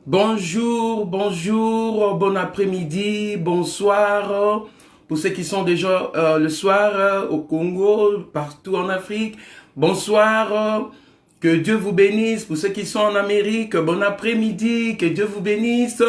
Bonjour, bonjour, bon après-midi, bonsoir pour ceux qui sont déjà le soir au Congo, partout en Afrique. Bonsoir, que Dieu vous bénisse. Pour ceux qui sont en Amérique, bon après-midi, que Dieu vous bénisse.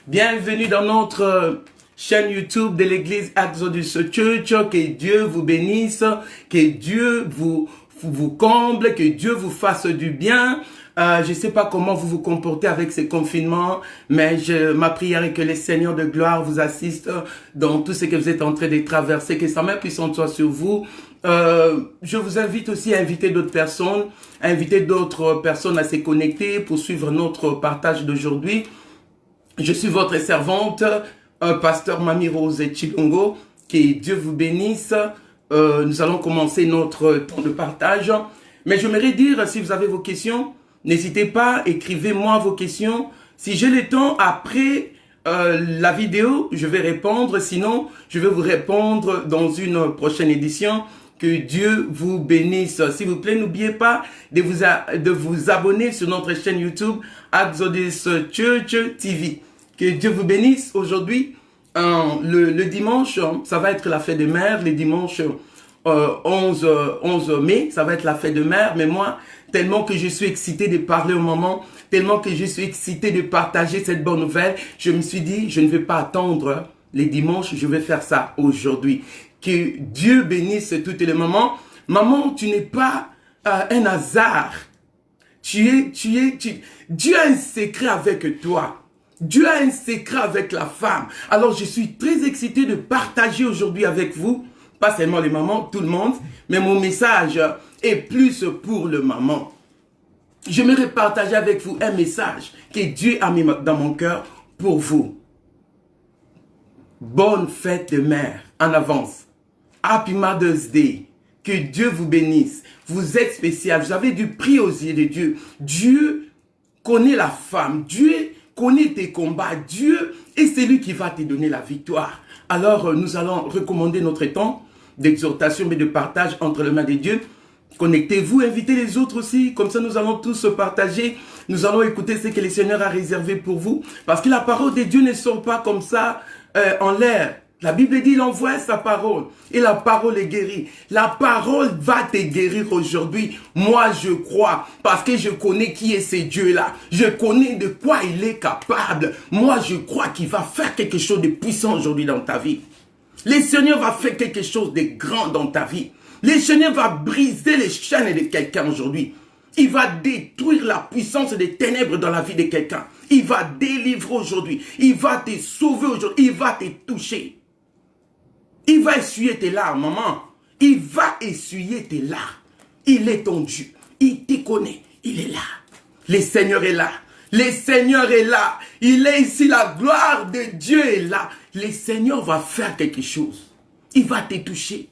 Bienvenue dans notre chaîne YouTube de l'église Exodus Church. Que Dieu vous bénisse, que Dieu vous comble, que Dieu vous fasse du bien. Je ne sais pas comment vous vous comportez avec ces confinements, mais ma prière est que le Seigneur de gloire vous assiste dans tout ce que vous êtes en train de traverser, que sa main puissante soit sur vous. Je vous invite aussi à inviter d'autres personnes, à se connecter pour suivre notre partage d'aujourd'hui. Je suis votre servante, pasteur Mami Rose Chilongo. Que Dieu vous bénisse. Nous allons commencer notre temps de partage. Mais j'aimerais dire, si vous avez vos questions, n'hésitez pas, écrivez-moi vos questions. Si j'ai le temps, après la vidéo, je vais répondre. Sinon, je vais vous répondre dans une prochaine édition. Que Dieu vous bénisse. S'il vous plaît, n'oubliez pas de vous abonner sur notre chaîne YouTube, Exodus Church TV. Que Dieu vous bénisse. Aujourd'hui, le dimanche, ça va être la fête de mère. Le dimanche 11 mai, ça va être la fête de mère. Mais moi, tellement que je suis excité de parler au moment, tellement que je suis excité de partager cette bonne nouvelle, je me suis dit, je ne vais pas attendre les dimanches, je vais faire ça aujourd'hui. Que Dieu bénisse tous les moments. Maman, tu n'es pas un hasard. Dieu a un secret avec toi. Dieu a un secret avec la femme. Alors, je suis très excité de partager aujourd'hui avec vous, pas seulement les mamans, tout le monde, mais mon message est plus pour le maman. J'aimerais partager avec vous un message que Dieu a mis dans mon cœur pour vous. Bonne fête de mère en avance. Happy Mother's Day. Que Dieu vous bénisse. Vous êtes spécial. Vous avez du prix aux yeux de Dieu. Dieu connaît la femme. Dieu connaît tes combats. Dieu est celui qui va te donner la victoire. Alors, nous allons recommander notre temps d'exhortation mais de partage entre les mains de Dieu. Connectez-vous, invitez les autres aussi. Comme ça, nous allons tous se partager. Nous allons écouter ce que le Seigneur a réservé pour vous. Parce que la parole de Dieu ne sort pas comme ça en l'air. La Bible dit, il envoie sa parole. Et la parole est guérie. La parole va te guérir aujourd'hui. Moi, je crois. Parce que je connais qui est ce Dieu-là. Je connais de quoi il est capable. Moi, je crois qu'il va faire quelque chose de puissant aujourd'hui dans ta vie. Le Seigneur va faire quelque chose de grand dans ta vie. Le Seigneur va briser les chaînes de quelqu'un aujourd'hui. Il va détruire la puissance des ténèbres dans la vie de quelqu'un. Il va délivrer aujourd'hui. Il va te sauver aujourd'hui. Il va te toucher. Il va essuyer tes larmes, maman. Il va essuyer tes larmes. Il est ton Dieu. Il te connaît. Il est là. Le Seigneur est là. Le Seigneur est là. Il est ici. La gloire de Dieu est là. Le Seigneur va faire quelque chose. Il va te toucher.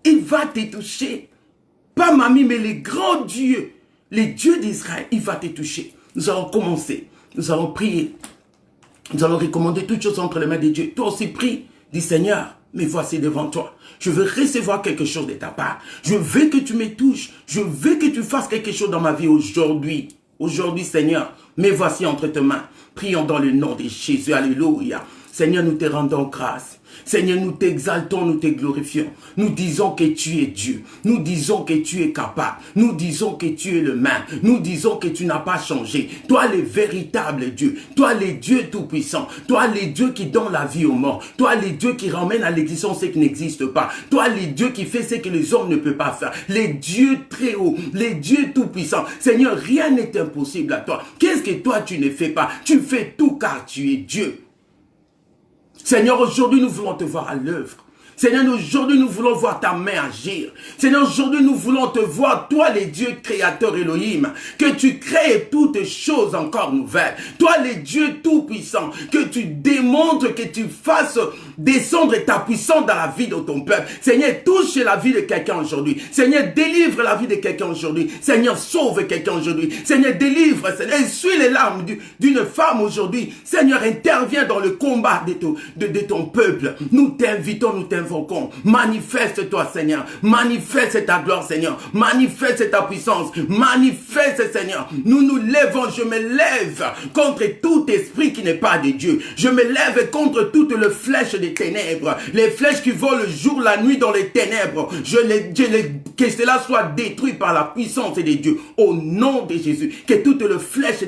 Il va te toucher. Pas mamie, mais le grand Dieu. Le Dieu d'Israël. Il va te toucher. Nous allons commencer. Nous allons prier. Nous allons recommander toutes choses entre les mains de Dieu. Toi aussi prie. Dis Seigneur, me voici devant toi. Je veux recevoir quelque chose de ta part. Je veux que tu me touches. Je veux que tu fasses quelque chose dans ma vie aujourd'hui. Aujourd'hui, Seigneur, me voici entre tes mains. Prions dans le nom de Jésus. Alléluia. Seigneur, nous te rendons grâce. Seigneur, nous t'exaltons, nous te glorifions. Nous disons que tu es Dieu. Nous disons que tu es capable. Nous disons que tu es le même. Nous disons que tu n'as pas changé. Toi, le véritable Dieu. Toi, le Dieu tout-puissant. Toi, le Dieu qui donne la vie aux morts. Toi, le Dieu qui ramène à l'existence ce qui n'existe pas. Toi, le Dieu qui fait ce que les hommes ne peuvent pas faire. Les dieux très hauts. Les dieux tout-puissants. Seigneur, rien n'est impossible à toi. Qu'est-ce que toi, tu ne fais pas? Tu fais tout car tu es Dieu. Seigneur, aujourd'hui, nous voulons te voir à l'œuvre. Seigneur, aujourd'hui, nous voulons voir ta main agir. Seigneur, aujourd'hui, nous voulons te voir, toi, les dieux créateurs Elohim, que tu crées toutes choses encore nouvelles. Toi, les dieux tout-puissants, que tu démontres, que tu fasses descendre ta puissance dans la vie de ton peuple. Seigneur, touche la vie de quelqu'un aujourd'hui. Seigneur, délivre la vie de quelqu'un aujourd'hui. Seigneur, sauve quelqu'un aujourd'hui. Seigneur, délivre, Seigneur, essuie les larmes d'une femme aujourd'hui. Seigneur, interviens dans le combat de ton peuple. Nous t'invitons, nous t'invitons. l'invoquons. Manifeste-toi, Seigneur. Manifeste ta gloire, Seigneur. Manifeste ta puissance. Manifeste, Seigneur. Nous nous lèvons, je me lève contre tout esprit qui n'est pas de Dieu. Je me lève contre toutes les flèches des ténèbres. Les flèches qui volent le jour, la nuit dans les ténèbres. Que cela soit détruit par la puissance de Dieu. Au nom de Jésus. Que toutes les flèches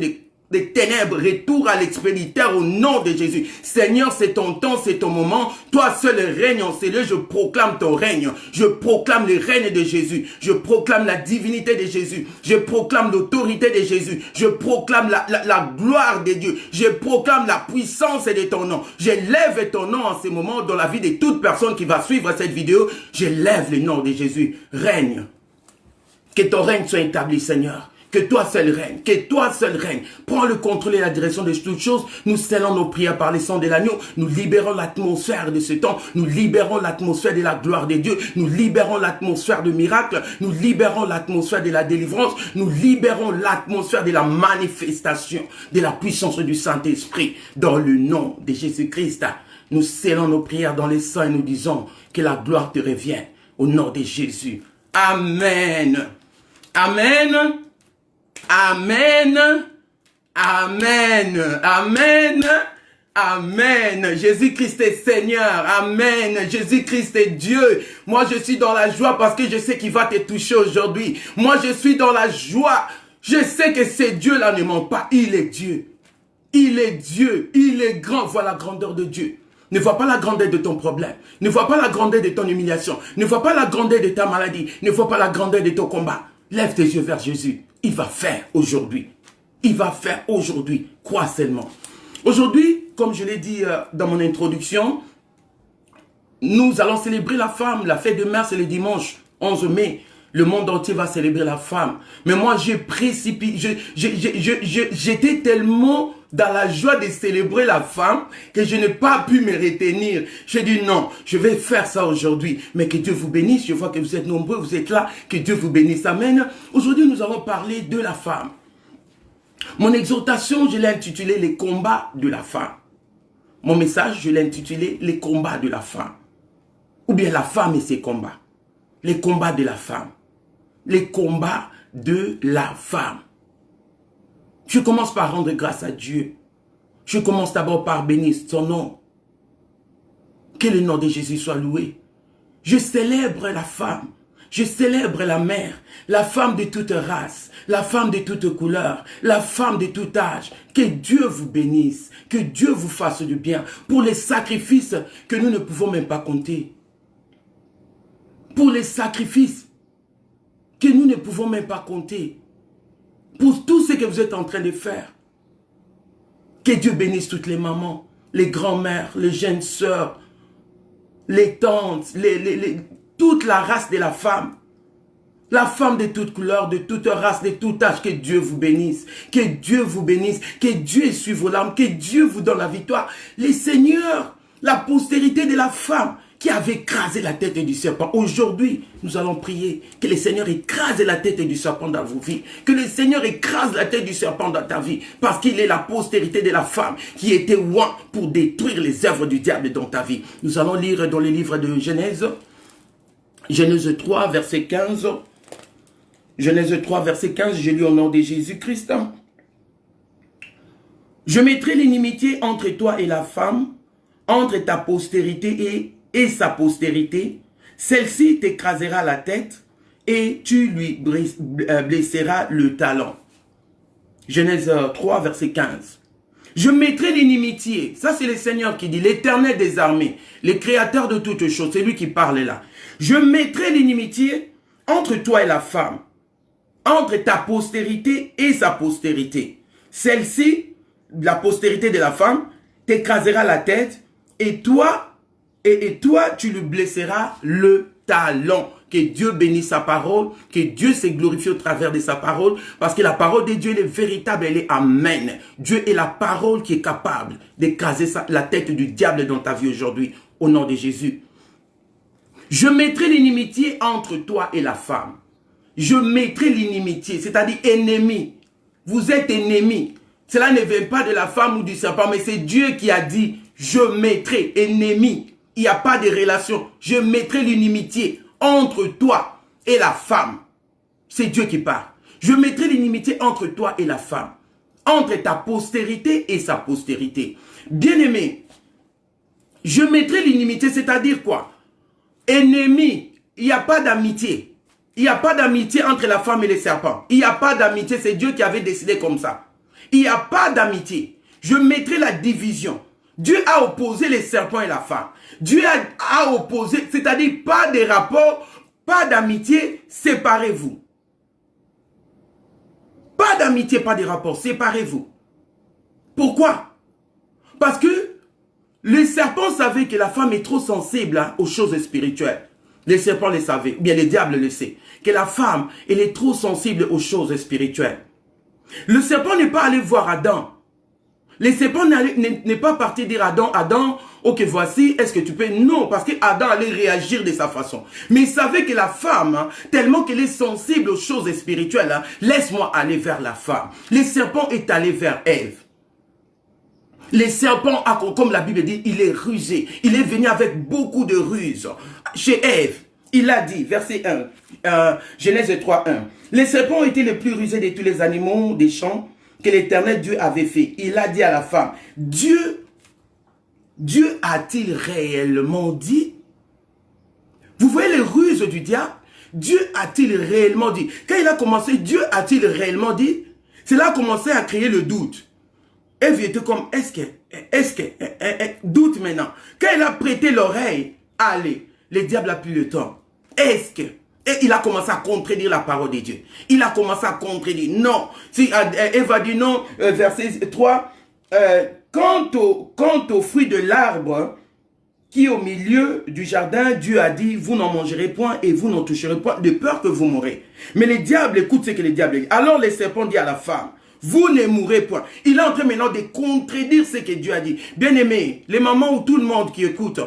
des ténèbres retournent à l'expéditeur au nom de Jésus. Seigneur, c'est ton temps, c'est ton moment. Toi seul règne en ces lieux. Je proclame ton règne. Je proclame le règne de Jésus. Je proclame la divinité de Jésus. Je proclame l'autorité de Jésus. Je proclame la gloire de Dieu. Je proclame la puissance de ton nom. J'élève ton nom en ce moment dans la vie de toute personne qui va suivre cette vidéo. J'élève le nom de Jésus. Règne. Que ton règne soit établi, Seigneur. Que toi seul règne, que toi seul règne. Prends le contrôle et la direction de toutes choses. Nous scellons nos prières par les sang de l'agneau. Nous libérons l'atmosphère de ce temps. Nous libérons l'atmosphère de la gloire de Dieu. Nous libérons l'atmosphère de miracles. Nous libérons l'atmosphère de la délivrance. Nous libérons l'atmosphère de la manifestation de la puissance du Saint-Esprit. Dans le nom de Jésus-Christ, nous scellons nos prières dans les sangs et nous disons que la gloire te revienne. Au nom de Jésus. Amen. Amen. Amen, amen, amen, amen. Jésus-Christ est Seigneur, amen. Jésus-Christ est Dieu. Moi, je suis dans la joie parce que je sais qu'il va te toucher aujourd'hui. Moi, je suis dans la joie. Je sais que ce Dieu-là ne ment pas. Il est Dieu. Il est Dieu. Il est grand. Vois la grandeur de Dieu. Ne vois pas la grandeur de ton problème. Ne vois pas la grandeur de ton humiliation. Ne vois pas la grandeur de ta maladie. Ne vois pas la grandeur de ton combat. Lève tes yeux vers Jésus. Il va faire aujourd'hui. Il va faire aujourd'hui. Crois seulement. Aujourd'hui, comme je l'ai dit dans mon introduction, nous allons célébrer la femme. La fête de mère, c'est le dimanche 11 mai. Le monde entier va célébrer la femme. Mais moi, j'étais tellement dans la joie de célébrer la femme que je n'ai pas pu me retenir. J'ai dit non, je vais faire ça aujourd'hui. Mais que Dieu vous bénisse. Je vois que vous êtes nombreux, vous êtes là. Que Dieu vous bénisse. Amen. Aujourd'hui, nous allons parler de la femme. Mon exhortation, je l'ai intitulé les combats de la femme. Mon message, je l'ai intitulé les combats de la femme. Ou bien la femme et ses combats. Les combats de la femme. Les combats de la femme. Je commence par rendre grâce à Dieu. Je commence d'abord par bénir son nom. Que le nom de Jésus soit loué. Je célèbre la femme. Je célèbre la mère, la femme de toute race, la femme de toute couleur, la femme de tout âge. Que Dieu vous bénisse, que Dieu vous fasse du bien pour les sacrifices que nous ne pouvons même pas compter. Pour les sacrifices que nous ne pouvons même pas compter. Pour tout ce que vous êtes en train de faire. Que Dieu bénisse toutes les mamans, les grands-mères, les jeunes sœurs, les tantes, toute la race de la femme. La femme de toute couleur, de toute race, de tout âge. Que Dieu vous bénisse. Que Dieu vous bénisse. Que Dieu essuie vos larmes. Que Dieu vous donne la victoire. Les seigneurs, la postérité de la femme qui avait écrasé la tête du serpent. Aujourd'hui, nous allons prier que le Seigneur écrase la tête du serpent dans vos vies. Que le Seigneur écrase la tête du serpent dans ta vie. Parce qu'il est la postérité de la femme qui était oint pour détruire les œuvres du diable dans ta vie. Nous allons lire dans le livre de Genèse. Genèse 3, verset 15. Genèse 3, verset 15, je lis au nom de Jésus-Christ. Je mettrai l'inimitié entre toi et la femme, entre ta postérité et sa postérité. Celle-ci t'écrasera la tête et tu lui blesseras le talon. Genèse 3, verset 15. Je mettrai l'inimitié. Ça, c'est le Seigneur qui dit, l'Éternel des armées, le créateur de toutes choses. C'est lui qui parle là. Je mettrai l'inimitié entre toi et la femme, entre ta postérité et sa postérité. Celle-ci, la postérité de la femme, t'écrasera la tête et toi, tu lui blesseras le talon. Que Dieu bénisse sa parole, que Dieu se glorifie au travers de sa parole, parce que la parole de Dieu, elle est véritable, elle est amen. Dieu est la parole qui est capable d'écraser la tête du diable dans ta vie aujourd'hui, au nom de Jésus. Je mettrai l'inimitié entre toi et la femme. Je mettrai l'inimitié, c'est-à-dire ennemi. Vous êtes ennemis. Cela ne vient pas de la femme ou du serpent, mais c'est Dieu qui a dit, je mettrai ennemi. il n'y a pas de relation. Je mettrai l'inimitié entre toi et la femme. C'est Dieu qui parle. Je mettrai l'inimitié entre toi et la femme. Entre ta postérité et sa postérité. Bien-aimé, je mettrai l'inimitié, c'est-à-dire quoi? Ennemi, il n'y a pas d'amitié. Il n'y a pas d'amitié entre la femme et les serpents. Il n'y a pas d'amitié, c'est Dieu qui avait décidé comme ça. Il n'y a pas d'amitié. Je mettrai la division. Dieu a opposé les serpents et la femme. Dieu a opposé, c'est-à-dire pas de rapport, pas d'amitié, séparez-vous. Pas d'amitié, pas de rapport, séparez-vous. Pourquoi? Parce que les serpents savaient que la femme est trop sensible aux choses spirituelles. Les serpents le savaient, bien les diables le savent, que la femme, elle est trop sensible aux choses spirituelles. Le serpent n'est pas allé voir Adam. Le serpent n'est pas parti dire à Adam, Adam, ok, voici, est-ce que tu peux? Non, parce que Adam allait réagir de sa façon. Mais il savait que la femme, tellement qu'elle est sensible aux choses spirituelles, laisse-moi aller vers la femme. Le serpent est allé vers Ève. Les serpents, comme la Bible dit, il est rusé. Il est venu avec beaucoup de ruses. Chez Ève, il a dit, verset 1, Genèse 3, 1. Les serpents étaient les plus rusés de tous les animaux des champs que l'Éternel Dieu avait fait. Il a dit à la femme, Dieu a-t-il réellement dit? Vous voyez les ruses du diable? Dieu a-t-il réellement dit? Quand il a commencé, Dieu a-t-il réellement dit? Cela a commencé à créer le doute. Ève était comme, doute maintenant. Quand il a prêté l'oreille, allez, le diable a pris le temps. Est-ce que, et il a commencé à contredire la parole de Dieu. Il a commencé à contredire, non. Si Ève a dit non, verset 3, quant au fruit de l'arbre qui est au milieu du jardin, Dieu a dit, vous n'en mangerez point et vous n'en toucherez point, de peur que vous mourrez. Mais les diables, écoute ce que les diables disent. Alors les serpents disent à la femme, vous ne mourrez point. Il est en train maintenant de contredire ce que Dieu a dit. Bien-aimé, les mamans ou tout le monde qui écoute,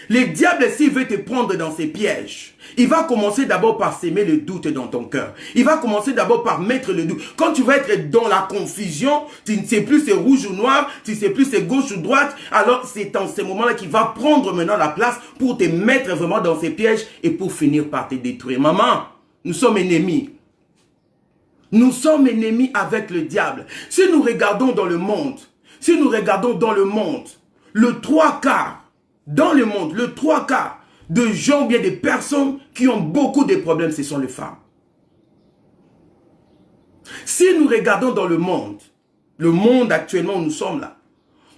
le diable, s'il veut te prendre dans ses pièges, il va commencer d'abord par s'aimer le doute dans ton cœur. Il va commencer d'abord par mettre le doute. Quand tu vas être dans la confusion, tu ne sais plus c'est rouge ou noir, tu ne sais plus c'est gauche ou droite, alors c'est dans ces moments-là qu'il va prendre maintenant la place pour te mettre vraiment dans ses pièges et pour finir par te détruire. Maman, nous sommes ennemis. Nous sommes ennemis avec le diable. Si nous regardons dans le monde, le 3/4, dans le monde, le 3/4 de gens, bien des personnes qui ont beaucoup de problèmes, ce sont les femmes. Si nous regardons dans le monde actuellement où nous sommes là,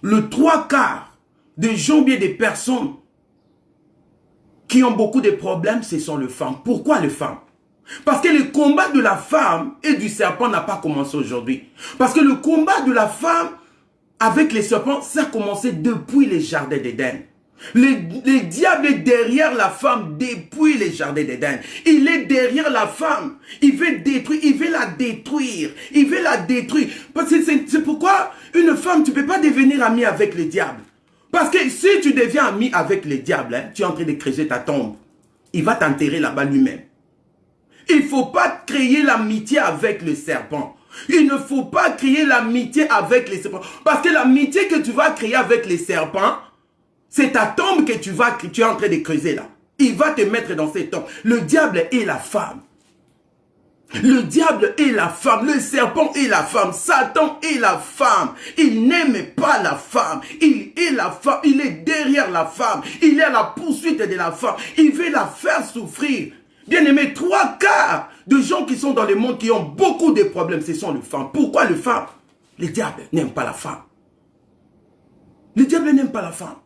le 3/4 de gens, bien des personnes qui ont beaucoup de problèmes, ce sont les femmes. Pourquoi les femmes? Parce que le combat de la femme et du serpent n'a pas commencé aujourd'hui. Parce que le combat de la femme avec les serpents, ça a commencé depuis les jardins d'Éden. Le diable est derrière la femme depuis les jardins d'Éden. Il est derrière la femme. Il veut détruire, il veut la détruire. Il veut la détruire. C'est pourquoi une femme, tu ne peux pas devenir amie avec le diable. Parce que si tu deviens ami avec le diable, tu es en train de creuser ta tombe. Il va t'enterrer là-bas lui-même. Il ne faut pas créer l'amitié avec le serpent. Il ne faut pas créer l'amitié avec les serpents. Parce que l'amitié que tu vas créer avec les serpents, c'est ta tombe que tu es en train de creuser là. Il va te mettre dans cette tombe. Le diable est la femme. Le diable est la femme. Le serpent est la femme. Satan est la femme. Il n'aime pas la femme. Il est la femme. Il est derrière la femme. Il est à la poursuite de la femme. Il veut la faire souffrir. Bien aimé, 3/4 de gens qui sont dans le monde qui ont beaucoup de problèmes, ce sont les femmes. Pourquoi les femmes? Le diable n'aime pas la femme. Le diable n'aime pas la femme.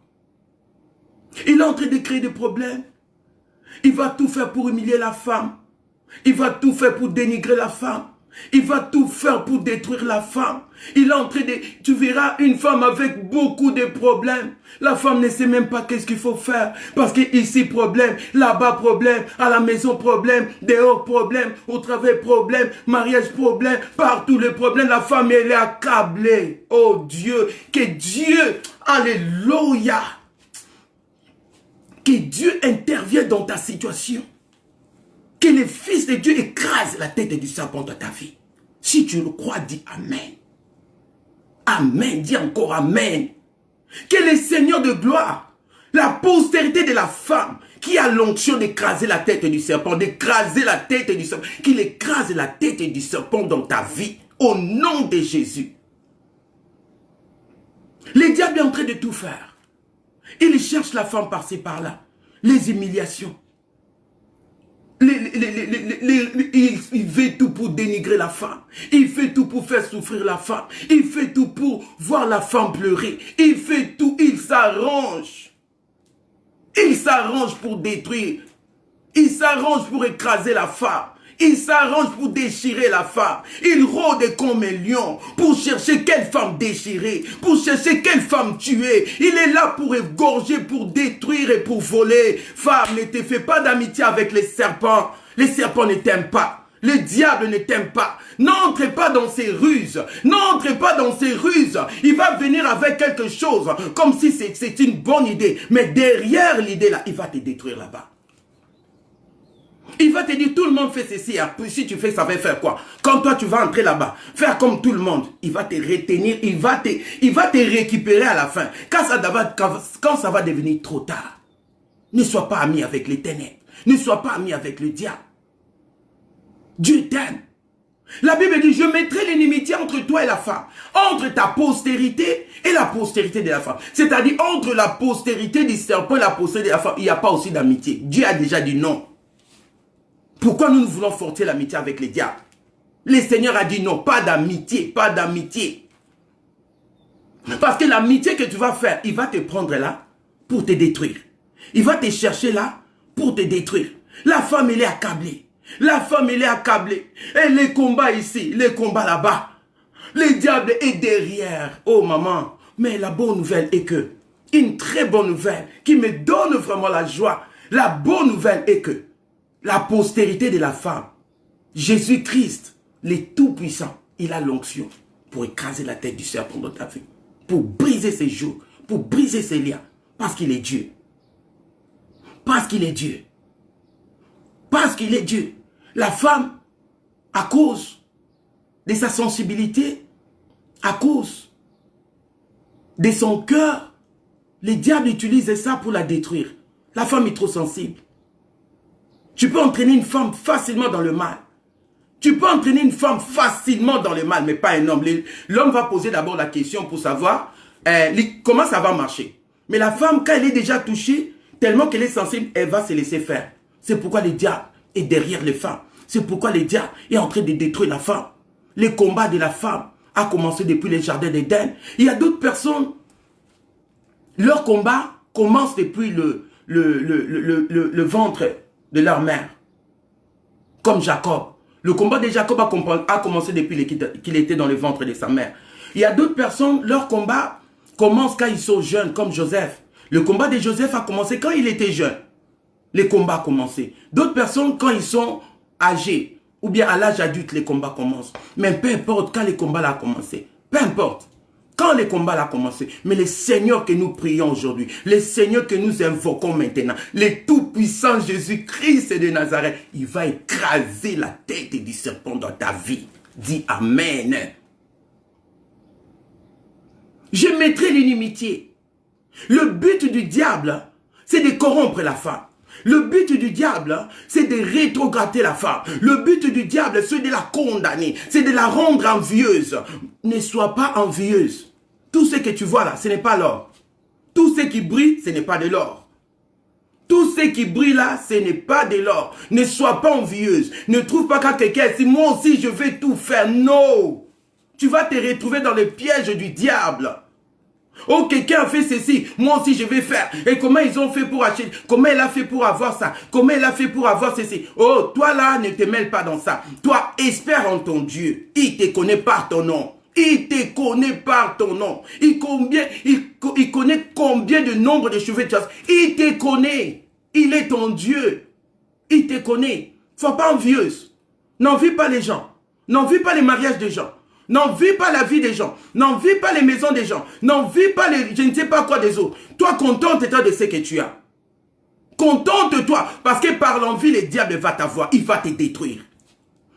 Il est en train de créer des problèmes. Il va tout faire pour humilier la femme. Il va tout faire pour dénigrer la femme. Il va tout faire pour détruire la femme. Il est en train de... Tu verras une femme avec beaucoup de problèmes. La femme ne sait même pas qu'est-ce qu'il faut faire. Parce que ici problème, là-bas problème, à la maison problème, dehors problème, au travail problème, mariage problème, partout les problèmes. La femme, elle est accablée. Oh Dieu, que Dieu, alléluia, que Dieu intervienne dans ta situation. Que le Fils de Dieu écrase la tête du serpent de ta vie. Si tu le crois, dis Amen. Amen, dis encore Amen. Que le Seigneur de gloire La postérité de la femme qui a l'onction d'écraser la tête du serpent, d'écraser la tête du serpent, qu'il écrase la tête du serpent dans ta vie, au nom de Jésus. Le diable est en train de tout faire. Il cherche la femme par-ci par-là. Les humiliations. Il fait tout pour dénigrer la femme. Il fait tout pour faire souffrir la femme. Il fait tout pour voir la femme pleurer. Il fait tout, il s'arrange. Il s'arrange pour détruire. Il s'arrange pour écraser la femme. Il s'arrange pour déchirer la femme. Il rôde comme un lion pour chercher quelle femme déchirer, pour chercher quelle femme tuer. Il est là pour égorger, pour détruire et pour voler. Femme, ne te fais pas d'amitié avec les serpents. Les serpents ne t'aiment pas. Le diable ne t'aime pas. N'entre pas dans ses ruses. N'entre pas dans ses ruses. Il va venir avec quelque chose comme si c'est une bonne idée. Mais derrière l'idée là, il va te détruire là-bas. Il va te dire, tout le monde fait ceci. Si tu fais, ça va faire quoi? Quand toi, tu vas entrer là-bas, faire comme tout le monde, il va te retenir, il va te récupérer à la fin. Quand ça va devenir trop tard, ne sois pas ami avec les ténèbres. Ne sois pas ami avec le diable. Dieu t'aime. La Bible dit, je mettrai l'inimitié entre toi et la femme, entre ta postérité et la postérité de la femme. C'est-à-dire, entre la postérité du serpent et la postérité de la femme, il n'y a pas aussi d'amitié. Dieu a déjà dit non. Pourquoi nous voulons forcer l'amitié avec les diables? Le Seigneur a dit non, pas d'amitié, pas d'amitié. Parce que l'amitié que tu vas faire, il va te prendre là pour te détruire. Il va te chercher là pour te détruire. La femme, elle est accablée. La femme, elle est accablée. Et les combats ici, les combats là-bas. Le diable est derrière. Oh maman, mais la bonne nouvelle est que, une très bonne nouvelle qui me donne vraiment la joie. La bonne nouvelle est que, la postérité de la femme, Jésus-Christ, le Tout-Puissant, il a l'onction pour écraser la tête du serpent dans ta vie, pour briser ses joues, pour briser ses liens, parce qu'il est Dieu. Parce qu'il est Dieu. Parce qu'il est Dieu. La femme, à cause de sa sensibilité, à cause de son cœur, le diable utilise ça pour la détruire. La femme est trop sensible. Tu peux entraîner une femme facilement dans le mal. Tu peux entraîner une femme facilement dans le mal, mais pas un homme. L'homme va poser d'abord la question pour savoir comment ça va marcher. Mais la femme, quand elle est déjà touchée, tellement qu'elle est sensible, elle va se laisser faire. C'est pourquoi le diable est derrière les femmes. C'est pourquoi le diable est en train de détruire la femme. Le combat de la femme a commencé depuis les jardins d'Éden. Il y a d'autres personnes, leur combat commence depuis le ventre de leur mère. Comme Jacob. Le combat de Jacob a commencé depuis qu'il était dans le ventre de sa mère. Il y a d'autres personnes, leur combat commence quand ils sont jeunes, comme Joseph. Le combat de Joseph a commencé quand il était jeune. Les combats ont commencé. D'autres personnes, quand ils sont âgés, ou bien à l'âge adulte, les combats commencent. Mais peu importe quand les combats ont commencé. Peu importe. Quand les combats ont commencé, mais le Seigneur que nous prions aujourd'hui, le Seigneur que nous invoquons maintenant, le tout-puissant Jésus-Christ de Nazareth, il va écraser la tête du serpent dans ta vie. Dis Amen. Je mettrai l'inimitié. Le but du diable, c'est de corrompre la femme. Le but du diable, c'est de rétrograder la femme. Le but du diable, c'est de la condamner. C'est de la rendre envieuse. Ne sois pas envieuse. Tout ce que tu vois là, ce n'est pas l'or. Tout ce qui brille, ce n'est pas de l'or. Tout ce qui brille là, ce n'est pas de l'or. Ne sois pas envieuse. Ne trouve pas qu'à quelqu'un, si moi aussi je vais tout faire. Non. Tu vas te retrouver dans le piège du diable. Oh, quelqu'un a fait ceci, moi aussi je vais faire. Et comment ils ont fait pour acheter? Comment elle a fait pour avoir ça? Comment elle a fait pour avoir ceci? Oh, toi là, ne te mêle pas dans ça. Toi, espère en ton Dieu. Il te connaît par ton nom. Il te connaît par ton nom. Il connaît combien de nombre de cheveux tu as. Il te connaît. Il est ton Dieu. Il te connaît. Sois pas envieuse. N'envie pas les gens. N'envie pas les mariages des gens. N'envie pas la vie des gens. N'envie pas les maisons des gens. N'envie pas les je ne sais pas quoi des autres. Toi, contente-toi de ce que tu as. Contente-toi. Parce que par l'envie, le diable va t'avoir. Il va te détruire.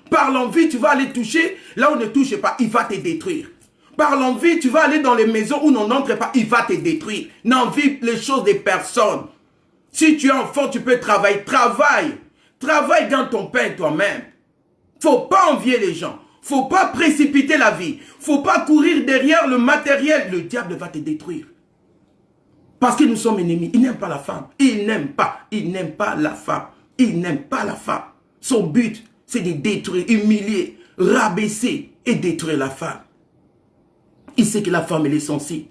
Par l'envie, tu vas aller toucher. Là où on ne touche pas, il va te détruire. Par l'envie, tu vas aller dans les maisons où l'on n'entre pas. Il va te détruire. N'envie les choses des personnes. Si tu es enfant, tu peux travailler. Travaille. Travaille dans ton pain toi-même. Faut pas envier les gens. Faut pas précipiter la vie. Faut pas courir derrière le matériel. Le diable va te détruire. Parce que nous sommes ennemis. Il n'aime pas la femme. Il n'aime pas. Il n'aime pas la femme. Il n'aime pas la femme. Son but, c'est de détruire, humilier, rabaisser et détruire la femme. Il sait que la femme, elle est sensible.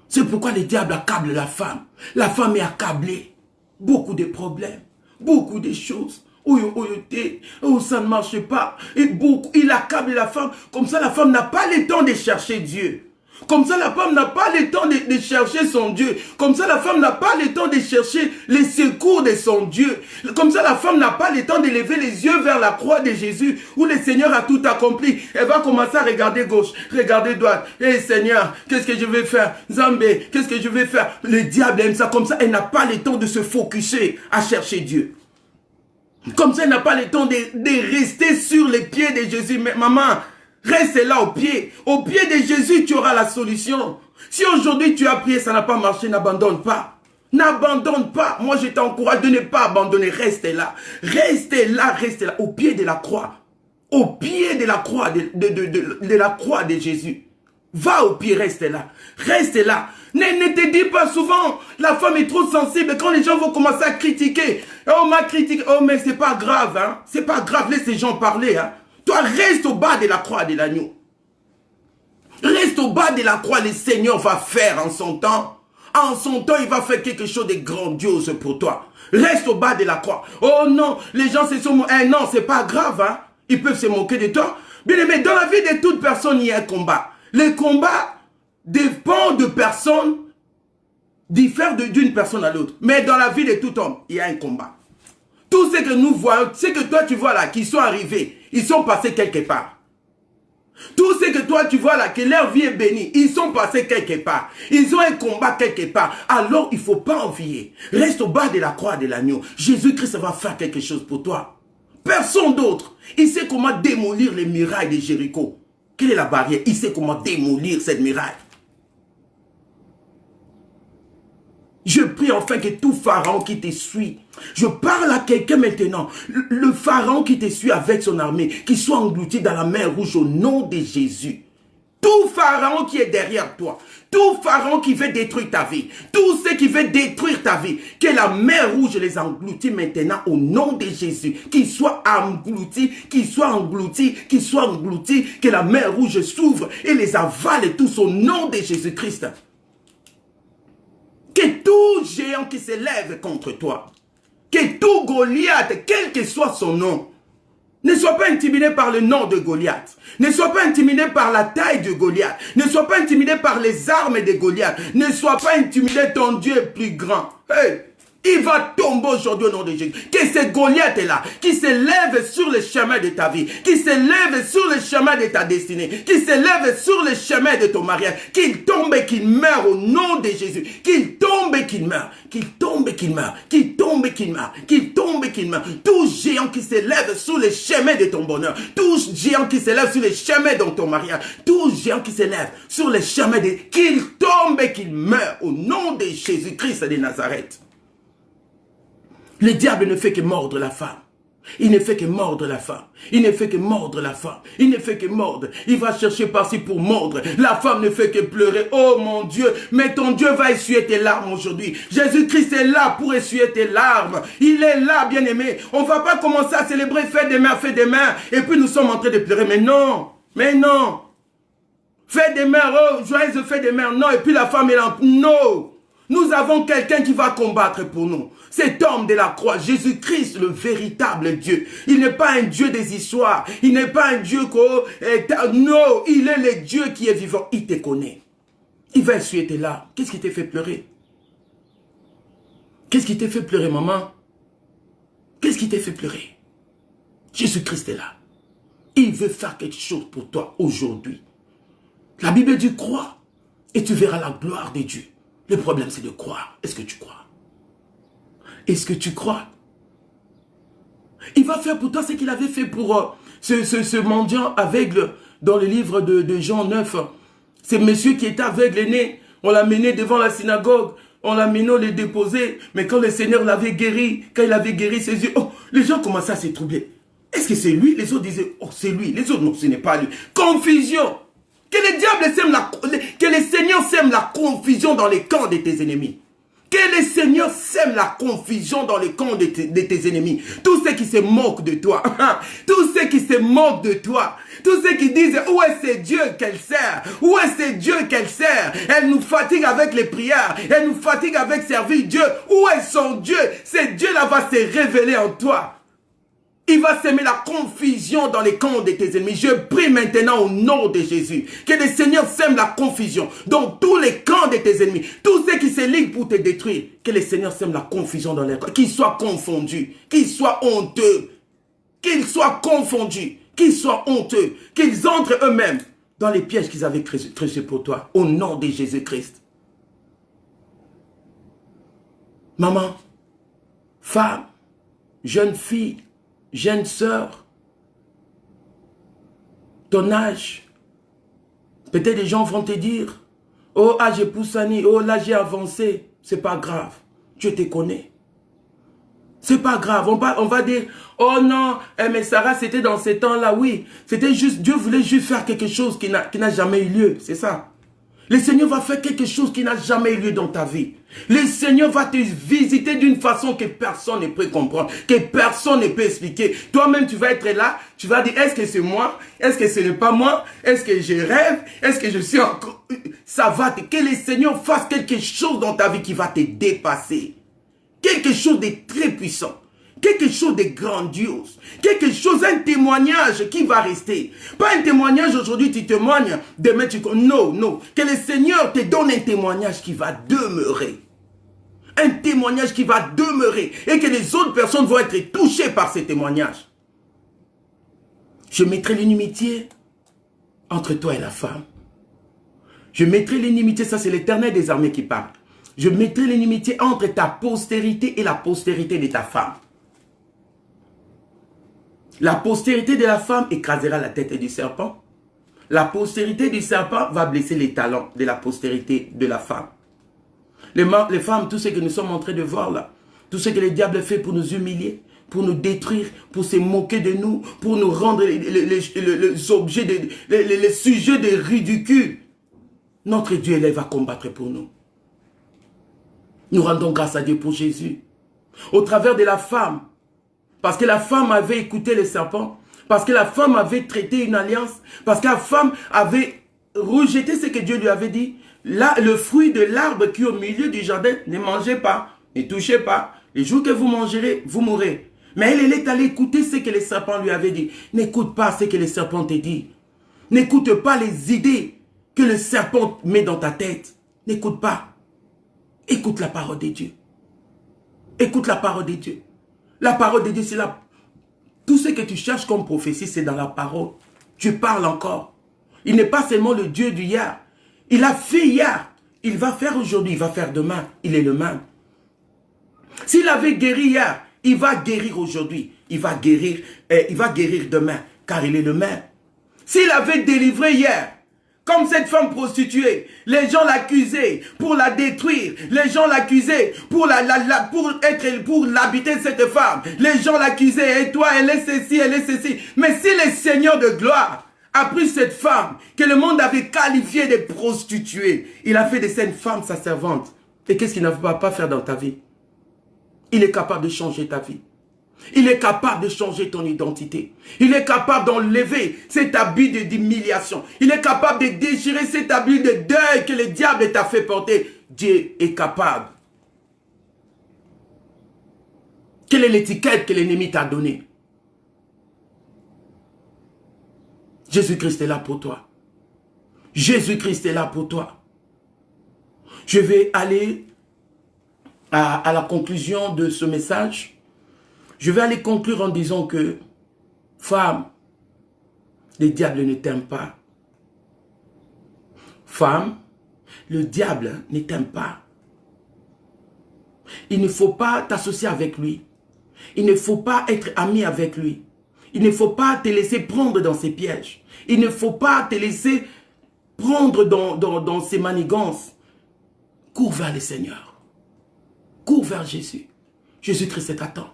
C'est pourquoi le diable accable la femme. La femme est accablée. Beaucoup de problèmes. Beaucoup de choses. Oh, ça ne marche pas. Et beaucoup, il accable la femme. Comme ça, la femme n'a pas le temps de chercher Dieu. Comme ça, la femme n'a pas le temps de chercher son Dieu. Comme ça, la femme n'a pas le temps de chercher les secours de son Dieu. Comme ça, la femme n'a pas le temps de lever les yeux vers la croix de Jésus, où le Seigneur a tout accompli. Elle va commencer à regarder gauche, regarder droite. Eh Seigneur, qu'est-ce que je vais faire? Zambé, qu'est-ce que je vais faire? Le diable aime ça. Comme ça, elle n'a pas le temps de se focuser à chercher Dieu. Comme ça, elle n'a pas le temps de rester sur les pieds de Jésus. Mais maman, reste là au pied. Au pied de Jésus, tu auras la solution. Si aujourd'hui tu as prié, ça n'a pas marché, n'abandonne pas. N'abandonne pas. Moi, je t'encourage de ne pas abandonner. Reste là. Reste là, reste là. Au pied de la croix. Au pied de la croix de la croix de Jésus. Va au pied, reste là. Reste là. Ne te dis pas souvent, la femme est trop sensible. Quand les gens vont commencer à critiquer, oh, ma critique, oh, mais c'est pas grave, hein. C'est pas grave, laisse les gens parler, hein. Toi, reste au bas de la croix de l'agneau. Reste au bas de la croix, le Seigneur va faire en son temps. En son temps, il va faire quelque chose de grandiose pour toi. Reste au bas de la croix. Oh non, les gens se sont... Eh non, c'est pas grave, hein. Ils peuvent se moquer de toi. Bien aimé, dans la vie de toute personne, il y a un combat. Les combats dépendent de personnes, diffèrent d'une personne à l'autre. Mais dans la vie de tout homme, il y a un combat. Tout ce que nous voyons, ce que toi tu vois là, qui sont arrivés, ils sont passés quelque part. Tout ce que toi tu vois là, que leur vie est bénie, ils sont passés quelque part. Ils ont un combat quelque part. Alors il ne faut pas envier. Reste au bas de la croix de l'agneau. Jésus-Christ va faire quelque chose pour toi. Personne d'autre. Il sait comment démolir les murailles de Jéricho. Quelle est la barrière? Il sait comment démolir cette muraille. Je prie enfin que tout pharaon qui te suit, je parle à quelqu'un maintenant, le pharaon qui te suit avec son armée, qui soit englouti dans la mer Rouge au nom de Jésus. Tout pharaon qui est derrière toi, tout pharaon qui veut détruire ta vie, tout ce qui veut détruire ta vie, que la mer Rouge les engloutit maintenant au nom de Jésus. Qu'il soit englouti, qu'il soit englouti, qu'il soit englouti, que la mer Rouge s'ouvre et les avale tous au nom de Jésus-Christ. Que tout géant qui s'élève contre toi, que tout Goliath, quel que soit son nom, ne sois pas intimidé par le nom de Goliath. Ne sois pas intimidé par la taille de Goliath. Ne sois pas intimidé par les armes de Goliath. Ne sois pas intimidé, ton Dieu est plus grand. Hey! Il va tomber aujourd'hui au nom de Jésus. Que ce Goliath-là, qui s'élève sur le chemin de ta vie, qui s'élève sur le chemin de ta destinée, qui s'élève sur le chemin de ton mariage, qu'il tombe et qu'il meure au nom de Jésus. Qu'il tombe et qu'il meure. Qu'il tombe et qu'il meure. Qu'il tombe et qu'il meure. Qu'il tombe et qu'il meure. Tout géant qui s'élève sur le chemin de ton bonheur. Tout géant qui s'élève sur le chemin de ton mariage. Tout géant qui s'élève sur le chemin de... Qu'il tombe et qu'il meure au nom de Jésus-Christ de Nazareth. Le diable ne fait que mordre la femme. Il ne fait que mordre la femme. Il ne fait que mordre la femme. Il ne fait que mordre. Il va chercher par-ci pour mordre. La femme ne fait que pleurer. Oh mon Dieu, mais ton Dieu va essuyer tes larmes aujourd'hui. Jésus-Christ est là pour essuyer tes larmes. Il est là, bien-aimé. On ne va pas commencer à célébrer fête des mères, et puis nous sommes en train de pleurer. Mais non, mais non. Fête des mères, oh, joyeuse fête des mères. Non, et puis la femme est là. Non. Nous avons quelqu'un qui va combattre pour nous. Cet homme de la croix, Jésus-Christ, le véritable Dieu. Il n'est pas un Dieu des histoires. Il n'est pas un Dieu non, il est le Dieu qui est vivant. Il te connaît. Il va essuyer tes larmes. Qu'est-ce qui t'a fait pleurer? Qu'est-ce qui t'a fait pleurer, maman? Qu'est-ce qui t'a fait pleurer? Jésus-Christ est là. Il veut faire quelque chose pour toi aujourd'hui. La Bible dit crois et tu verras la gloire de Dieu. Le problème, c'est de croire. Est-ce que tu crois? Est-ce que tu crois? Il va faire pour toi ce qu'il avait fait pour ce mendiant aveugle dans le livre de Jean 9. C'est monsieur qui était aveugle né. On l'a mené devant la synagogue. On l'a mené, on l'a déposé. Mais quand le Seigneur l'avait guéri, quand il avait guéri ses yeux, oh, les gens commençaient à se troubler. Est-ce que c'est lui? Les autres disaient, oh, c'est lui. Les autres, non, ce n'est pas lui. Confusion. Que le diable sème que le Seigneur sème la confusion dans les camps de tes ennemis. Que le Seigneur sème la confusion dans les camps de tes ennemis. Tous ceux qui se moquent de toi. Tous ceux qui se moquent de toi. Tous ceux qui disent, où est ce Dieu qu'elle sert? Où est ce Dieu qu'elle sert? Elle nous fatigue avec les prières. Elle nous fatigue avec servir Dieu. Où est son Dieu? Ce Dieu-là va se révéler en toi. Il va semer la confusion dans les camps de tes ennemis. Je prie maintenant au nom de Jésus. Que le Seigneur sème la confusion dans tous les camps de tes ennemis. Tous ceux qui se liguent pour te détruire. Que le Seigneur sème la confusion dans les camps. Qu'ils soient confondus. Qu'ils soient honteux. Qu'ils soient confondus. Qu'ils soient honteux. Qu'ils entrent eux-mêmes dans les pièges qu'ils avaient créés pour toi. Au nom de Jésus-Christ. Maman, femme, jeune fille, jeune sœur, ton âge, peut-être les gens vont te dire, oh, ah, j'ai poussani, oh, là, j'ai avancé. C'est pas grave. Dieu te connaît. C'est pas grave. On va dire, oh non, mais Sarah, c'était dans ces temps-là, oui. C'était juste, Dieu voulait juste faire quelque chose qui n'a jamais eu lieu. C'est ça. Le Seigneur va faire quelque chose qui n'a jamais eu lieu dans ta vie. Le Seigneur va te visiter d'une façon que personne ne peut comprendre, que personne ne peut expliquer. Toi-même, tu vas être là, tu vas dire, est-ce que c'est moi? Est-ce que ce n'est pas moi? Est-ce que je rêve? Est-ce que je suis encore... Ça va que le Seigneur fasse quelque chose dans ta vie qui va te dépasser. Quelque chose de très puissant. Quelque chose de grandiose. Quelque chose, un témoignage qui va rester. Pas un témoignage aujourd'hui, tu témoignes, demain tu... Non, non. Que le Seigneur te donne un témoignage qui va demeurer. Un témoignage qui va demeurer. Et que les autres personnes vont être touchées par ces témoignages. Je mettrai l'inimitié entre toi et la femme. Je mettrai l'inimitié, ça c'est l'Éternel des armées qui parle. Je mettrai l'inimitié entre ta postérité et la postérité de ta femme. La postérité de la femme écrasera la tête du serpent. La postérité du serpent va blesser les talons de la postérité de la femme. Les femmes, tout ce que nous sommes en train de voir là, tout ce que le diable fait pour nous humilier, pour nous détruire, pour se moquer de nous, pour nous rendre les objets, les sujets de ridicule. Notre Dieu, il va combattre pour nous. Nous rendons grâce à Dieu pour Jésus. Au travers de la femme, parce que la femme avait écouté le serpent, parce que la femme avait traité une alliance, parce que la femme avait rejeté ce que Dieu lui avait dit. Là, le fruit de l'arbre qui est au milieu du jardin, ne mangez pas, ne touchez pas. Les jours que vous mangerez, vous mourrez. Mais elle est allée écouter ce que le serpent lui avait dit. N'écoute pas ce que le serpent te dit. N'écoute pas les idées que le serpent met dans ta tête. N'écoute pas. Écoute la parole de Dieu. Écoute la parole de Dieu. La parole de Dieu, c'est là. Tout ce que tu cherches comme prophétie, c'est dans la parole. Tu parles encore. Il n'est pas seulement le Dieu du hier. Il a fait hier. Il va faire aujourd'hui. Il va faire demain. Il est le même. S'il avait guéri hier, il va guérir aujourd'hui. Il va guérir demain. Car il est le même. S'il avait délivré hier, comme cette femme prostituée, les gens l'accusaient pour la détruire. Les gens l'accusaient pour l'habiter cette femme. Les gens l'accusaient. Et toi, elle est ceci, elle est ceci. Mais si le Seigneur de gloire a pris cette femme que le monde avait qualifiée de prostituée, il a fait de cette femme sa servante. Et qu'est-ce qu'il ne va pas faire dans ta vie? Il est capable de changer ta vie. Il est capable de changer ton identité. Il est capable d'enlever cet habit d'humiliation. Il est capable de déchirer cet habit de deuil que le diable t'a fait porter. Dieu est capable. Quelle est l'étiquette que l'ennemi t'a donnée? Jésus-Christ est là pour toi. Jésus-Christ est là pour toi. Je vais aller à la conclusion de ce message. Je vais aller conclure en disant que, femme, le diable ne t'aime pas. Femme, le diable ne t'aime pas. Il ne faut pas t'associer avec lui. Il ne faut pas être ami avec lui. Il ne faut pas te laisser prendre dans ses pièges. Il ne faut pas te laisser prendre dans ses manigances. Cours vers le Seigneur. Cours vers Jésus. Jésus-Christ t'attend.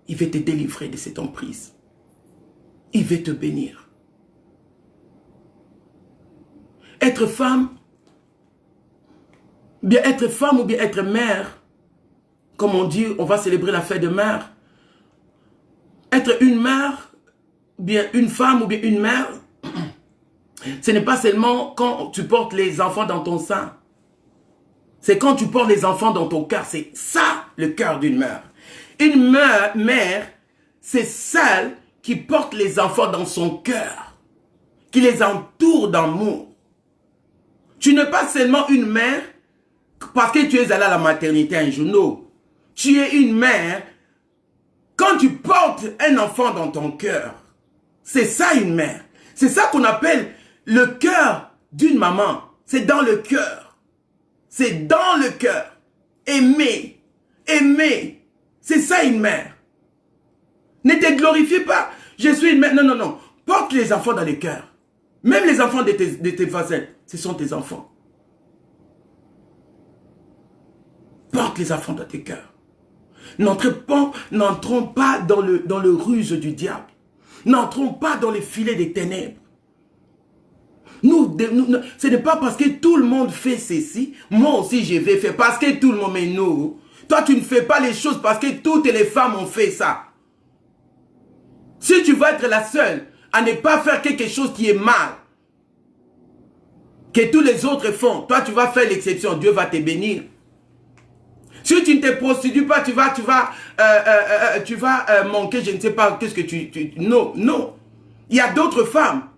Il veut te délivrer de cette emprise. Il veut te bénir. Être femme ou bien être mère, comme on dit, on va célébrer la fête de mère. Être une mère, bien une femme ou bien une mère, ce n'est pas seulement quand tu portes les enfants dans ton sein. C'est quand tu portes les enfants dans ton cœur. C'est ça le cœur d'une mère. Une mère, c'est celle qui porte les enfants dans son cœur, qui les entoure d'amour. Tu n'es pas seulement une mère parce que tu es allé à la maternité un jour. Non. Tu es une mère quand tu portes un enfant dans ton cœur. C'est ça une mère. C'est ça qu'on appelle le cœur d'une maman. C'est dans le cœur. C'est dans le cœur. Aimer. Aimer. C'est ça une mère. Ne te glorifie pas. Je suis une mère. Non, non, non. Porte les enfants dans le cœur. Même les enfants de tes voisins, ce sont tes enfants. Porte les enfants dans tes cœurs. N'entrons pas dans le ruse du diable. N'entrons pas dans les filets des ténèbres. Ce n'est pas parce que tout le monde fait ceci, moi aussi je vais faire. Parce que tout le monde, mais nous, toi tu ne fais pas les choses parce que toutes les femmes ont fait ça. Si tu vas être la seule à ne pas faire quelque chose qui est mal, que tous les autres font, toi tu vas faire l'exception, Dieu va te bénir. Si tu ne te prostitues pas, tu vas manquer, je ne sais pas, qu'est-ce que non, non. Il y a d'autres femmes.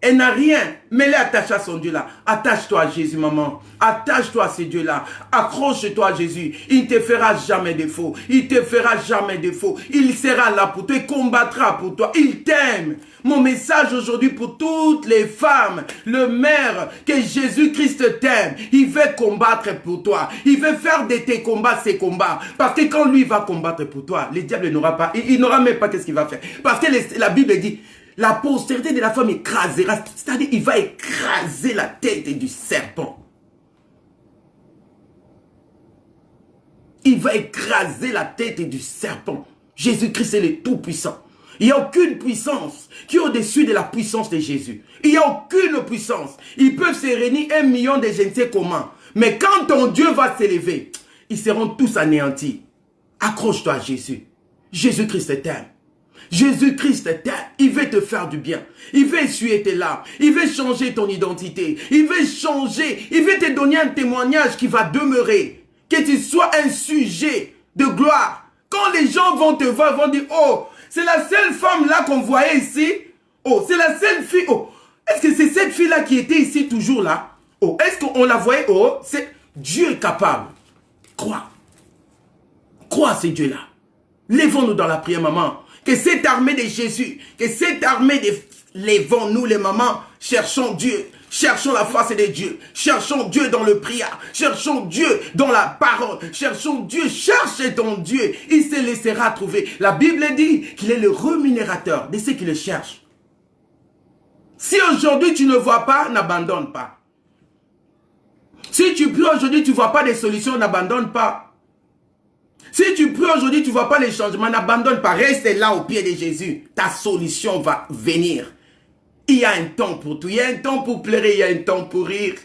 Elle n'a rien, mais elle est attachée à son Dieu là. Attache-toi à Jésus, maman. Attache-toi à ce Dieu là. Accroche-toi à Jésus. Il ne te fera jamais défaut. Il ne te fera jamais défaut. Il sera là pour toi. Il combattra pour toi. Il t'aime. Mon message aujourd'hui pour toutes les femmes, le maire, que Jésus-Christ t'aime. Il veut combattre pour toi. Il veut faire de tes combats ses combats. Parce que quand lui va combattre pour toi, le diable n'aura pas, il n'aura même pas qu'est-ce qu'il va faire. Parce que la Bible dit, la postérité de la femme écrasera, c'est-à-dire il va écraser la tête du serpent. Il va écraser la tête du serpent. Jésus-Christ est le Tout-Puissant. Il n'y a aucune puissance qui est au-dessus de la puissance de Jésus. Il n'y a aucune puissance. Ils peuvent se réunir 1 million de je ne sais comment. Mais quand ton Dieu va s'élever, ils seront tous anéantis. Accroche-toi à Jésus. Jésus-Christ t'aime. Jésus-Christ t'aime, il veut te faire du bien, il veut essuyer tes larmes, il veut changer ton identité, il veut changer, il veut te donner un témoignage qui va demeurer, que tu sois un sujet de gloire. Quand les gens vont te voir, ils vont dire, oh, c'est la seule femme là qu'on voyait ici, oh, c'est la seule fille, oh, est-ce que c'est cette fille là qui était ici toujours là, oh, est-ce qu'on la voyait, oh, c'est Dieu est capable, crois à ce Dieu là. Lèvons-nous dans la prière, maman. Que cette armée de Jésus, que cette armée de... Lèvons-nous les mamans, cherchons Dieu, cherchons la face de Dieu, cherchons Dieu dans le prière, cherchons Dieu dans la parole, cherchons Dieu, cherche ton Dieu, il se laissera trouver. La Bible dit qu'il est le rémunérateur de ceux qui le cherchent. Si aujourd'hui tu ne vois pas, n'abandonne pas. Si tu pries aujourd'hui, tu ne vois pas des solutions, n'abandonne pas. Si tu pries aujourd'hui, tu ne vois pas les changements, n'abandonne pas. Reste là au pied de Jésus. Ta solution va venir. Il y a un temps pour tout. Il y a un temps pour pleurer, il y a un temps pour rire.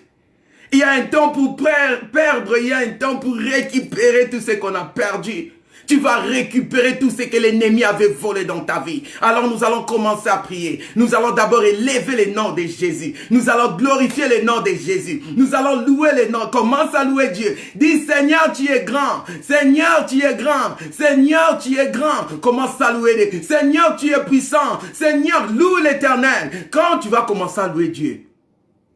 Il y a un temps pour perdre, il y a un temps pour récupérer tout ce qu'on a perdu. Tu vas récupérer tout ce que l'ennemi avait volé dans ta vie. Alors nous allons commencer à prier. Nous allons d'abord élever le nom de Jésus. Nous allons glorifier le nom de Jésus. Nous allons louer le nom. Commence à louer Dieu. Dis Seigneur, tu es grand. Seigneur, tu es grand. Seigneur, tu es grand. Commence à louer Dieu. Seigneur, tu es puissant. Seigneur, loue l'Éternel. Quand tu vas commencer à louer Dieu,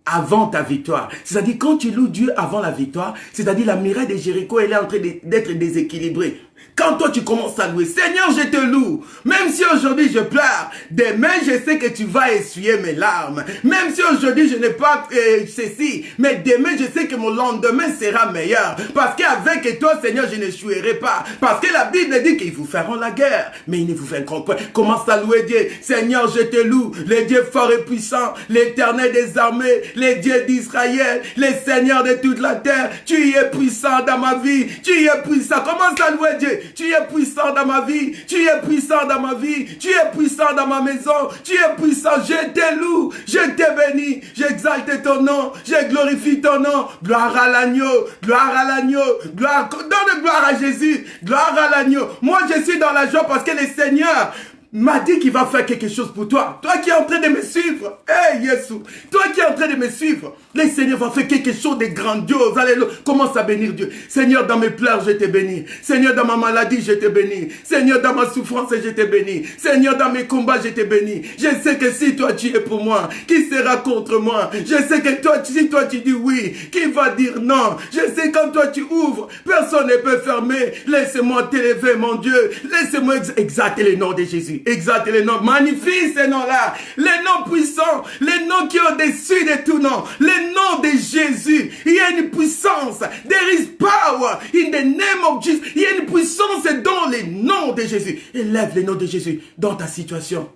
avant ta victoire. C'est-à-dire quand tu loues Dieu avant la victoire, c'est-à-dire la muraille de Jéricho, elle est en train d'être déséquilibrée. Quand toi tu commences à louer, Seigneur, je te loue. Même si aujourd'hui je pleure, demain je sais que tu vas essuyer mes larmes. Même si aujourd'hui je n'ai pas ceci, mais demain je sais que mon lendemain sera meilleur. Parce qu'avec toi, Seigneur, je n'échouerai pas. Parce que la Bible dit qu'ils vous feront la guerre, mais ils ne vous vaincront pas. Commence à louer Dieu. Seigneur, je te loue. Le Dieu fort et puissant, l'Éternel des armées, le Dieu d'Israël, le Seigneur de toute la terre. Tu es puissant dans ma vie. Tu es puissant. Commence à louer Dieu. Tu es puissant dans ma vie. Tu es puissant dans ma vie. Tu es puissant dans ma maison. Tu es puissant. Je te loue. Je te bénis. J'exalte ton nom. Je glorifie ton nom. Gloire à l'agneau. Gloire à l'agneau. Donne gloire à Jésus. Gloire à l'agneau. Moi, je suis dans la joie parce que le Seigneur m'a dit qu'il va faire quelque chose pour toi. Toi qui es en train de me suivre. Hey, Jésus. Toi qui es en train de me suivre. Le Seigneur va faire quelque chose de grandiose. Alléluia. Commence à bénir Dieu. Seigneur, dans mes pleurs, je te bénis. Seigneur, dans ma maladie, je te bénis. Seigneur, dans ma souffrance, je te bénis. Seigneur, dans mes combats, je te bénis. Je sais que si toi tu es pour moi, qui sera contre moi? Je sais que toi, si toi tu dis oui, qui va dire non? Je sais quand toi tu ouvres, personne ne peut fermer. Laisse-moi t'élever, mon Dieu. Laisse-moi exalter le nom de Jésus. Exalter le nom. Magnifie ces noms-là. Les noms puissants. Les noms qui ont au-dessus de tout nom. Les noms de Jésus. Il y a une puissance. There is power in the name of Jesus. Il y a une puissance dans les noms de Jésus. Élève le nom de Jésus dans ta situation.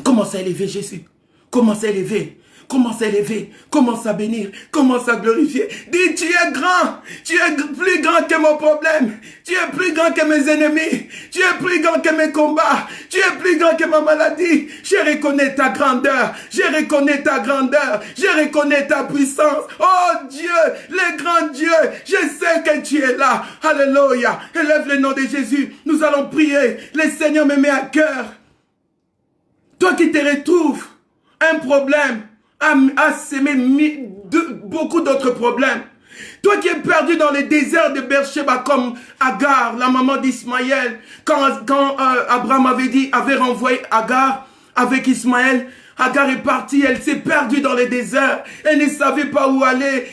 Commence à élever Jésus. Commence à élever. Commence à élever, commence à bénir, commence à glorifier. Dis, tu es grand, tu es plus grand que mon problème, tu es plus grand que mes ennemis, tu es plus grand que mes combats, tu es plus grand que ma maladie. Je reconnais ta grandeur, je reconnais ta grandeur, je reconnais ta puissance. Oh Dieu, le grand Dieu, je sais que tu es là. Alléluia, élève le nom de Jésus. Nous allons prier. Le Seigneur me met à cœur. Toi qui te retrouves un problème, à s'aimer beaucoup d'autres problèmes. Toi qui es perdu dans les déserts de Beersheba comme Agar, la maman d'Ismaël, quand Abraham avait renvoyé Agar avec Ismaël, Agar est partie, elle s'est perdue dans les déserts, elle ne savait pas où aller,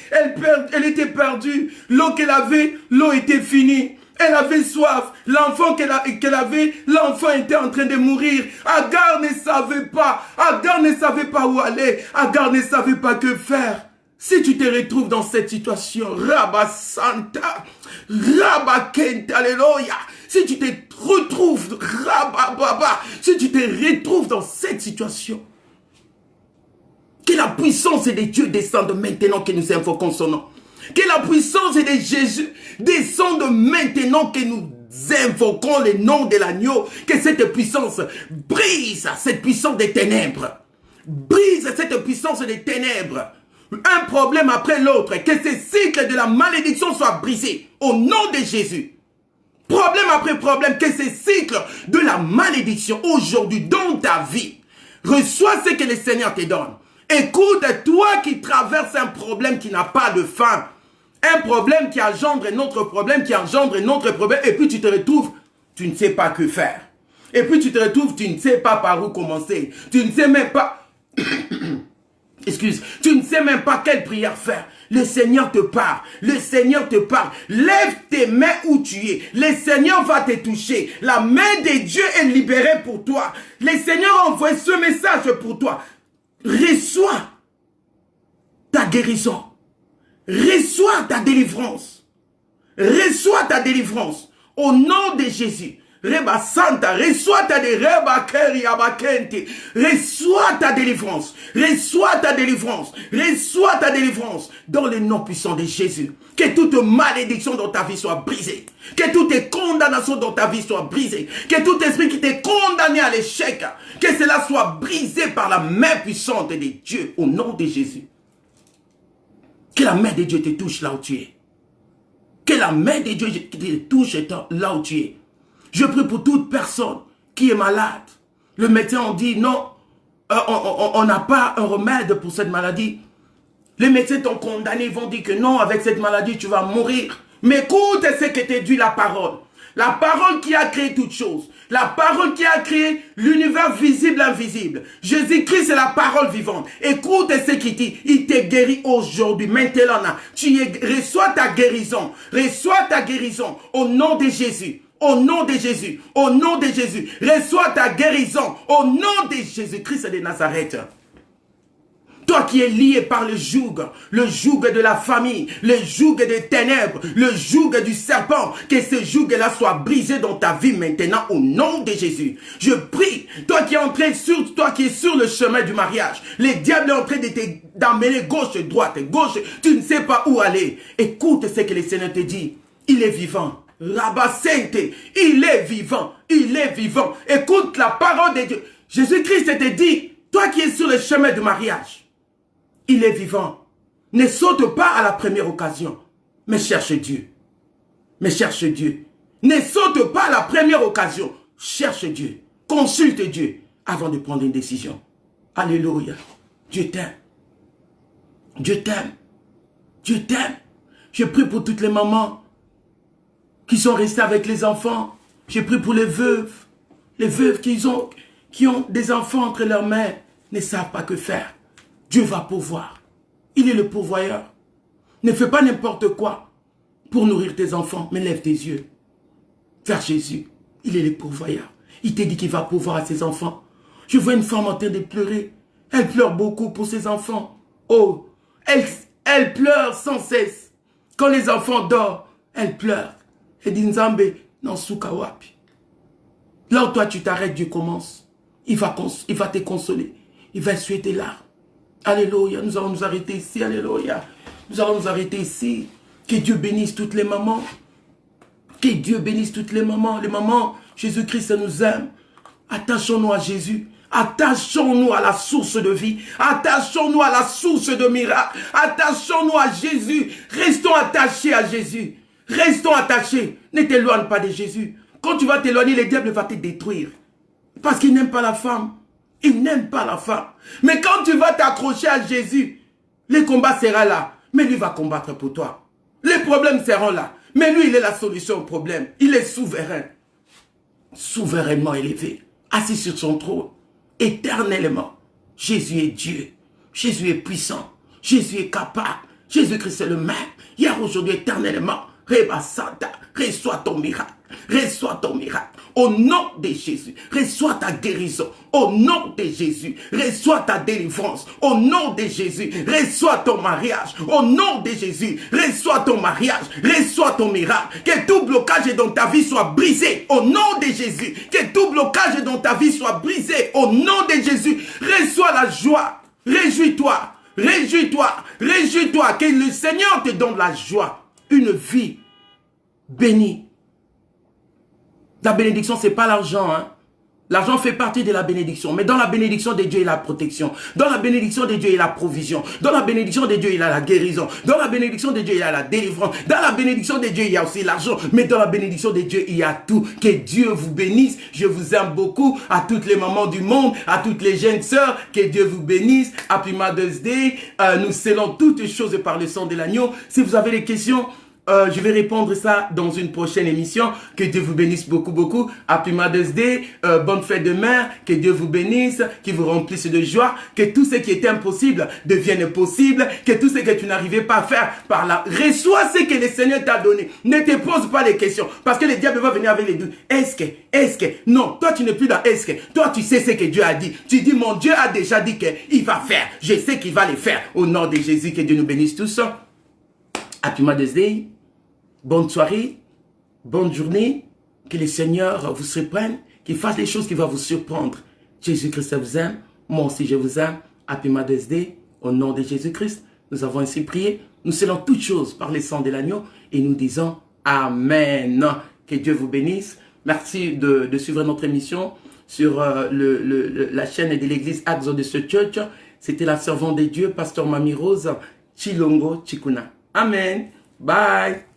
elle était perdue, l'eau qu'elle avait, l'eau était finie. Elle avait soif. L'enfant qu'elle avait, l'enfant était en train de mourir. Agar ne savait pas. Agar ne savait pas où aller. Agar ne savait pas que faire. Si tu te retrouves dans cette situation, Rabba Santa, Rabba Kent, Alléluia. Si tu te retrouves, Rabba Baba, si tu te retrouves dans cette situation, que la puissance de Dieu descende maintenant que nous invoquons son nom. Que la puissance de Jésus descende maintenant que nous invoquons le nom de l'agneau. Que cette puissance brise cette puissance des ténèbres. Brise cette puissance des ténèbres. Un problème après l'autre. Que ce cycle de la malédiction soit brisé. Au nom de Jésus. Problème après problème. Que ce cycle de la malédiction aujourd'hui dans ta vie. Reçois ce que le Seigneur te donne. Écoute, toi qui traverses un problème qui n'a pas de fin, un problème qui engendre un autre problème, et puis tu te retrouves, tu ne sais pas que faire. Et puis tu te retrouves, tu ne sais pas par où commencer. Tu ne sais même pas, tu ne sais même pas quelle prière faire. Le Seigneur te parle, le Seigneur te parle. Lève tes mains où tu es. Le Seigneur va te toucher. La main de Dieu est libérée pour toi. Le Seigneur envoie ce message pour toi. Reçois ta guérison. Reçois ta délivrance. Reçois ta délivrance. Au nom de Jésus. Reba Santa, reçois ta reçois ta délivrance. Reçois ta délivrance. Reçois ta délivrance. Dans le nom puissant de Jésus. Que toute malédiction dans ta vie soit brisée. Que toute condamnation dans ta vie soit brisée. Que tout esprit qui t'est condamné à l'échec, que cela soit brisé par la main puissante de Dieu. Au nom de Jésus. Que la main de Dieu te touche là où tu es. Que la main de Dieu te touche là où tu es. Je prie pour toute personne qui est malade. Le médecin on dit non, on n'a pas un remède pour cette maladie. Les médecins t'ont condamné, ils vont dire que non, avec cette maladie tu vas mourir. Mais écoute ce que te dit la parole. La parole qui a créé toutes choses. La parole qui a créé l'univers visible, invisible. Jésus-Christ est la parole vivante. Écoute ce qu'il dit. Il te guérit aujourd'hui. Maintenant, reçois ta guérison. Reçois ta guérison au nom de Jésus. Au nom de Jésus. Au nom de Jésus. Reçois ta guérison au nom de Jésus-Christ de Nazareth. Toi qui es lié par le joug de la famille, le joug des ténèbres, le joug du serpent, que ce joug-là soit brisé dans ta vie maintenant au nom de Jésus. Je prie, toi qui es sur le chemin du mariage, le diable est en train d'emmener gauche, droite, gauche, tu ne sais pas où aller. Écoute ce que le Seigneur te dit, il est vivant. Rabasente, il est vivant, il est vivant. Écoute la parole de Dieu. Jésus-Christ te dit, toi qui es sur le chemin du mariage, il est vivant. Ne saute pas à la première occasion, mais cherche Dieu. Mais cherche Dieu. Ne saute pas à la première occasion. Cherche Dieu. Consulte Dieu avant de prendre une décision. Alléluia. Dieu t'aime. Dieu t'aime. Dieu t'aime. Je prie pour toutes les mamans qui sont restées avec les enfants. Je prie pour les veuves. Les veuves qui ont des enfants entre leurs mains ne savent pas que faire. Dieu va pourvoir. Il est le pourvoyeur. Ne fais pas n'importe quoi pour nourrir tes enfants, mais lève tes yeux vers Jésus. Il est le pourvoyeur. Il te dit qu'il va pourvoir à ses enfants. Je vois une femme en train de pleurer. Elle pleure beaucoup pour ses enfants. Oh, elle pleure sans cesse. Quand les enfants dorment, elle pleure. Elle dit Nzambe, non soukawapi. Là où toi tu t'arrêtes, Dieu commence. Il va te consoler. Il va essuyer tes larmes. Alléluia, nous allons nous arrêter ici, alléluia. Nous allons nous arrêter ici. Que Dieu bénisse toutes les mamans. Que Dieu bénisse toutes les mamans. Les mamans, Jésus-Christ nous aime. Attachons-nous à Jésus. Attachons-nous à la source de vie. Attachons-nous à la source de miracle. Attachons-nous à Jésus. Restons attachés à Jésus. Restons attachés. Ne t'éloigne pas de Jésus. Quand tu vas t'éloigner, le diable va te détruire. Parce qu'il n'aime pas la femme. Il n'aime pas la femme. Mais quand tu vas t'accrocher à Jésus, le combat sera là. Mais lui va combattre pour toi. Les problèmes seront là. Mais lui, il est la solution au problème. Il est souverain. Souverainement élevé. Assis sur son trône. Éternellement. Jésus est Dieu. Jésus est puissant. Jésus est capable. Jésus-Christ est le même. Hier, aujourd'hui, éternellement. Rebasada. Reçois ton miracle. Reçois ton miracle. Au nom de Jésus, reçois ta guérison. Au nom de Jésus, reçois ta délivrance. Au nom de Jésus, reçois ton mariage. Au nom de Jésus, reçois ton mariage. Reçois ton miracle. Que tout blocage dans ta vie soit brisé. Au nom de Jésus. Que tout blocage dans ta vie soit brisé. Au nom de Jésus, reçois la joie. Réjouis-toi. Réjouis-toi. Réjouis-toi. Que le Seigneur te donne la joie. Une vie bénie. La bénédiction, ce n'est pas l'argent. Hein? L'argent fait partie de la bénédiction. Mais dans la bénédiction de Dieu, il y a la protection. Dans la bénédiction de Dieu, il y a la provision. Dans la bénédiction de Dieu, il y a la guérison. Dans la bénédiction de Dieu, il y a la délivrance. Dans la bénédiction de Dieu, il y a aussi l'argent. Mais dans la bénédiction de Dieu, il y a tout. Que Dieu vous bénisse. Je vous aime beaucoup. À toutes les mamans du monde, à toutes les jeunes sœurs, que Dieu vous bénisse. Happy Mother's Day. Nous scellons toutes choses par le sang de l'agneau. Si vous avez des questions, je vais répondre ça dans une prochaine émission. Que Dieu vous bénisse beaucoup, beaucoup. Happy Mother's Day. Bonne fête de mère. Que Dieu vous bénisse. Qu'il vous remplisse de joie. Que tout ce qui était impossible devienne possible. Que tout ce que tu n'arrivais pas à faire par là. Reçois ce que le Seigneur t'a donné. Ne te pose pas les questions. Parce que le diable va venir avec les doutes. Est-ce que. Non, toi tu n'es plus dans est-ce que. Toi tu sais ce que Dieu a dit. Tu dis mon Dieu a déjà dit qu'il va faire. Je sais qu'il va le faire. Au nom de Jésus, que Dieu nous bénisse tous. Happy Mother's Day. Bonne soirée, bonne journée, que le Seigneur vous surprenne, qu'il fasse les choses qui vont vous surprendre. Jésus-Christ vous aime, moi aussi je vous aime. Happy Mother's Day, au nom de Jésus-Christ, nous avons ainsi prié. Nous scellons toutes choses par le sang de l'agneau et nous disons Amen. Que Dieu vous bénisse. Merci de suivre notre émission sur la chaîne de l'église Exodus Church. C'était la servante de Dieu, Pasteur Mamie Rose, Chilongo Chikuna. Amen. Bye.